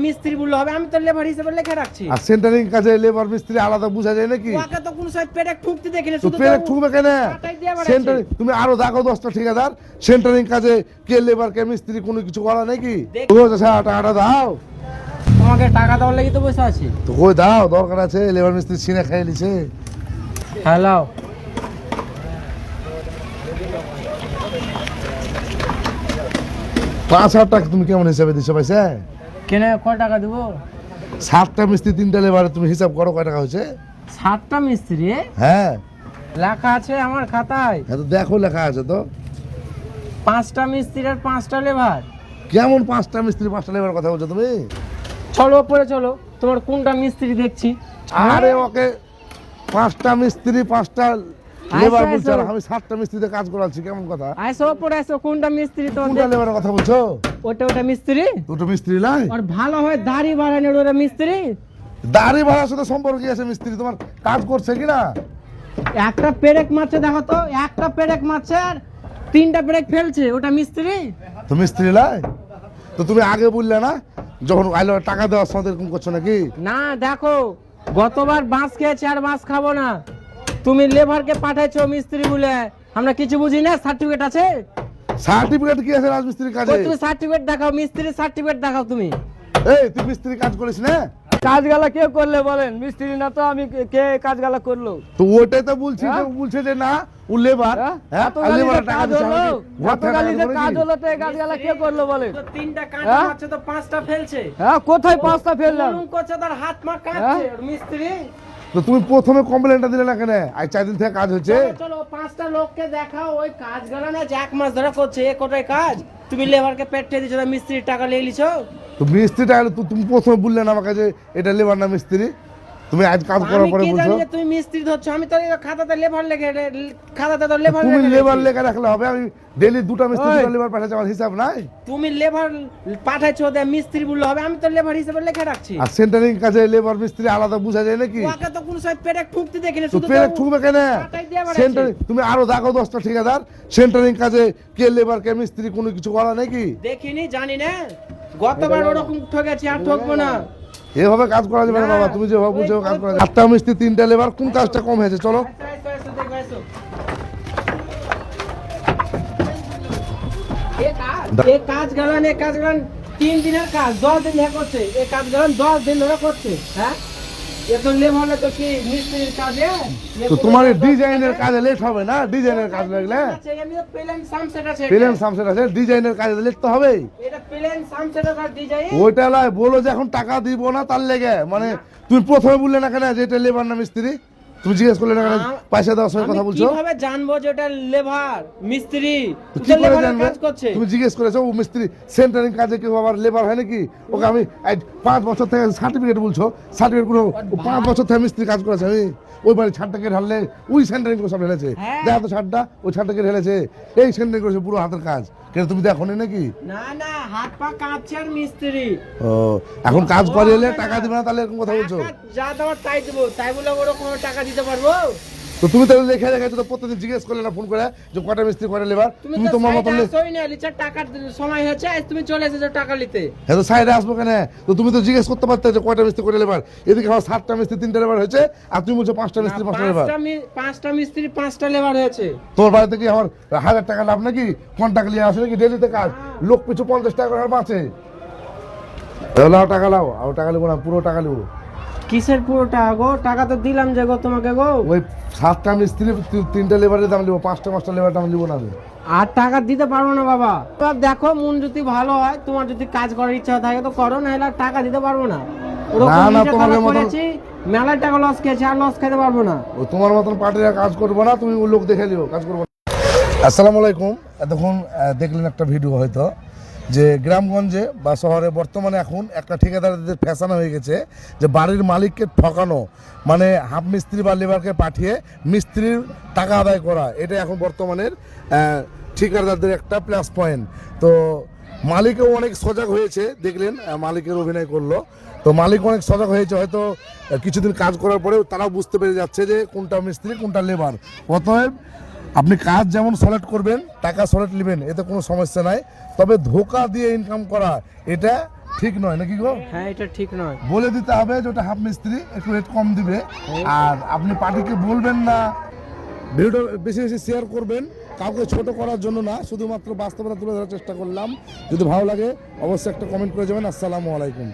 মিস্ত্রি বললে হবে, আমি তো লেবার হিসেবে লিখে রাখছি। আর সেন্টারিং কাজে লেবার মিস্ত্রি আলাদা বোঝা যায় নাকি? ওকে তো কোন সাইড পেরেক ঠুকতে দেখিনি, তো শুধু পেরেক ঠুকবে কেন? সেন্টারিং তুমি আরো দেখো 10টা ঠিকাদার সেন্টারিং কাজে কে লেবার কে মিস্ত্রি কোনো কিছু করা নাকি? ও আচ্ছা টাকাটা দাও। তোমাকে টাকা দেওয়ার লাগি তো বসে আছি। তো কই দাও, দরকার আছে, লেবার মিস্ত্রি ছিনে খেয়ে নিছে। হ্যালো 5,000 টাকা তুমি কেমন হিসাবে দিছো পয়সা? কেন কয় টাকা দিব? 7টা মিস্ত্রি 3টা লেবারে তুমি হিসাব করো কয় টাকা হয়েছে? 7টা মিস্ত্রি হ্যাঁ লেখা আছে আমার খাতায়। তো দেখো লেখা আছে তো। 5টা মিস্ত্রি আর 5টা লেবার। কেমন 5টা মিস্ত্রি 5টা লেবার কথা বলছো তুমি? চলো উপরে চলো, তোমার কোনটা মিস্ত্রি দেখছি। আরে ওকে 5টা মিস্ত্রি 5টা লেবার আইসো, বলছো, আর আইসো। আমি 7টা মিস্ত্রিতে কাজ করাচ্ছি, কেমন কথা? আইসো উপরে আইসো, কোনটা মিস্ত্রি তো? কোনটা লেবারের কথা বলছো? ওটা মিস্ত্রি। দুটো মিস্ত্রি নাই? আর ভালো হয় দাড়ি বাড়ানোর ওরা মিস্ত্রি। দাড়ি ভাড়ার সাথে সম্পর্ক কি আছে মিস্ত্রি? তোমার কাজ করছে কিনা? একটা পেরেক মারছে দেখো তো, একটা পেরেক মারছে আর 3টা পেরেক ফেলছে, ওটা মিস্ত্রি। তো মিস্ত্রি নাই তো তুমি আগে বললে না যখন আইলো টাকা দেওয়ার সময় এরকম করছো নাকি? না দেখো, গতবার বাঁশ খেয়েছে আর বাঁশ খাবো না। তুমি লেবারকে পাঠাইছো মিস্ত্রি বলে, আমরা কিছু বুঝি না। সার্টিফিকেট আছে? সার্টিফিকেট কি আছে রাজমিস্ত্রির কাজে? তুমি সার্টিফিকেট দেখাও, মিস্ত্রি সার্টিফিকেট দেখাও তুমি। এই তুই মিস্ত্রি কাজ করিস না? কাজগালা কে করলে বলেন? মিস্ত্রি না তো আমি, কে কাজগালা করলো? তো ওটাই তো বলছি, যে বলছে যে না ও লেবার। হ্যাঁ আর লেবারের টাকা দিচ্ছে আমাকে। গতকালই যে কাজ হলো তো এই কাজগালা কে করলো বলেন? 3টা কাটা আছে তো 5টা ফেলছে। হ্যাঁ কোথায় 5টা ফেললাম? কোচা তার হাত মা কাটছে আর মিস্ত্রি। তো তুমি প্রথমে কমপ্লেনটা দিলে না কেন? আজ 4 দিন থেকে কাজ হচ্ছে। চলো 5টা লোককে দেখাও, ওই কাজগালা না যে 1 মাস ধরে করছে, এ কোটায় কাজ। তুমি লেবারকে পেটে দিছো, মিস্ত্রির টাকা নিয়ে লিছো। তো মিস্ত্রিটা তুমি প্রথমে বললে না আমাকে যে এটা লেবার না মিস্ত্রি? তুমি আজ কাজ করার পরে বলছো তুমি মিস্ত্রি ধরছো, আমি তো খাতাতে লেবার লেখে, খাতাতে তো লেবার তুমি লেখে। লেবার লেখা রাখলে হবে? আমি ডেইলি 2টা মিস্ত্রি 2টা লেবার পাঠাচ্ছি, আমার হিসাব নাই? তুমি লেবার পাঠাইছো দে মিস্ত্রি বললে হবে, আমি তো লেবার হিসেবে লিখে রাখছি। আর সেন্টারিং কাজে লেবার মিস্ত্রি আলাদা বোঝা যায় নাকি? ওকে তো কোন সাইড পেরেক ঠুকতে দেখিনি, তো শুধু পেরেক ঠুকবে কেন? সেন্টারিং তুমি আরো দেখো 10টা ঠিকাদার সেন্টারিং কাজে কে লেবার কে মিস্ত্রি কোনো কিছু করা নাকি? দেখিনি, জানি না। গতবার ওরকম ঠকেছি, আর ঠকবো না। এভাবে কাজ করা যাবে না বাবা, তুমি যেভাবে বুঝে কাজ করা যাবে। 8টা মিস্ত্রি 3টা লেবার, কোন কাজটা কম হয়েছে? চলো এই কাজ গেলান 3 দিনের কাজ 10 দিন ধরে করছে। এই কাজ গেলান 10 দিন ধরে করছে। হ্যাঁ এত লেবার তো কি মিস্ত্রির কাজে? তো তোমার ডিজাইনের কাজে লেট হবে না? ডিজাইনের কাজ লাগলে আমি তো প্লেন সামসেট আছে, প্লেন সামসেট আছে, ডিজাইনের কাজে লেট তো হবে। এটা প্লেন সামসেট আর ডিজাইন। ওইটা লাই বলো যে এখন টাকা দিব না তার লেগে, মানে তুমি প্রথমে বললে না কেন যে এটা লেবার না মিস্ত্রি? তুমি জিজ্ঞেস করলে না কেন পয়সা দেওয়ার সময় কথা বলছো? কিভাবে জানবো যে এটা লেবার মিস্ত্রি? কি করে লেবারের জানবে? কাজ করছে। তুমি জিজ্ঞেস করেছো ও মিস্ত্রি সেন্টারিং কাজে কেউ আবার লেবার হয় নাকি? ওকে আমি 5 বছর থেকে সার্টিফিকেট বলছো, সার্টিফিকেট কোনো 5 বছর থেকে মিস্ত্রি কাজ করেছে। আমি ওই বাড়ি ছাদটাকে ঢাললে ওই সেন্টারিং করে সব ঢেলেছে। দেখা তো ছাদটা, ওই ছাদটাকে ঢেলেছে, এই সেন্টারিং করেছে পুরো হাতের কাজ। কেন তুমি দেখো নাকি? না না, হাত পা কাঁপছে আর মিস্ত্রি। ও এখন কাজ করে এলে টাকা দিবে না তাহলে এরকম কথা বলছো? যা দেওয়ার তাই দেবো, তাই বলে ওরা কোনো টাকা দিতে পারবো? তো তুমি তো লেখা রেখেছো, তো প্রত্যেকদিন জিজ্ঞেস করলে না ফোন করে যে কটা মিস্ত্রি কটা লেবার? তুমি তোমার মতন টাকার সময় হয়েছে, আজ তুমি চলে এসেছো টাকা নিতে। হ্যাঁ তো সাইডে আসবো কেন? তো তুমি তো জিজ্ঞেস করতে পারতে যে কয়টা মিস্ত্রি কটা লেবার। এদিকে আমার 7টা মিস্ত্রি 3টা লেবার হয়েছে, আর তুমি বলছো 5টা মিস্ত্রি 5টা লেবার। 5টা মিস্ত্রি 5টা লেবার হয়েছে। তোর বাড়িতে কি আমার 1000 টাকা লাভ নাকি? কন্ট্রাক্ট নিয়ে আসে নাকি ডেলিতে কাজ? লোক পিছু 50 টাকা করে বাঁচে। লাও টাকা লাও, আর টাকা নেবো না, পুরো টাকা নেবো। কিসের পুরো টাকা গো? টাকা তো দিলাম যে গো তোমাকে গো। ওই 7টা মিস্ত্রি 3টা লেবারের দাম নেবো, 5টা লেবার দাম নেবো না আমি। আর টাকা দিতে পারবো না বাবা। এবার দেখো মন যদি ভালো হয়, তোমার যদি কাজ করার ইচ্ছা থাকে তো করো, না হলে টাকা দিতে পারবো না। না না তোমার মতন মেলা টাকা লস খেয়েছি, আর লস খেতে পারবো না। ও তোমার মতন পার্টিরা কাজ করবো না, তুমি লোক দেখে নিও, কাজ করবো না। আসসালামু আলাইকুম। এতক্ষণ দেখলেন একটা ভিডিও, হয়তো যে গ্রামগঞ্জে বা শহরে বর্তমানে এখন একটা ঠিকাদারদের ফ্যাশন হয়ে গেছে যে বাড়ির মালিককে ঠকানো, মানে হাফ মিস্ত্রি বা লেবারকে পাঠিয়ে মিস্ত্রির টাকা আদায় করা, এটা এখন বর্তমানের ঠিকাদারদের একটা প্লাস পয়েন্ট। তো মালিকও অনেক সজাগ হয়েছে, দেখলেন মালিকের অভিনয় করলো। তো মালিক অনেক সজাগ হয়েছে, হয়তো কিছুদিন কাজ করার পরেও তারাও বুঝতে পেরে যাচ্ছে যে কোনটা মিস্ত্রি কোনটা লেবার। অতএব আপনি কাজ যেমন সলেট করবেন, টাকা সলেট নেবেন, এতে কোনো সমস্যা নাই। তবে ধোকা দিয়ে ইনকাম করা এটা ঠিক নয় নাকি গো? হ্যাঁ এটা ঠিক নয়। বলে দিতে হবে যে ওটা হাফ মিস্ত্রি, একটু রেট কম দিবে। আর আপনি পার্টিকে বলবেন না, ভিডিও বেশি বেশি শেয়ার করবেন, কাউকে ছোট করার জন্য না, শুধুমাত্র বাস্তবতা তুলে ধরার চেষ্টা করলাম। যদি ভালো লাগে অবশ্যই একটা কমেন্ট করে যাবেন। আসসালামু আলাইকুম।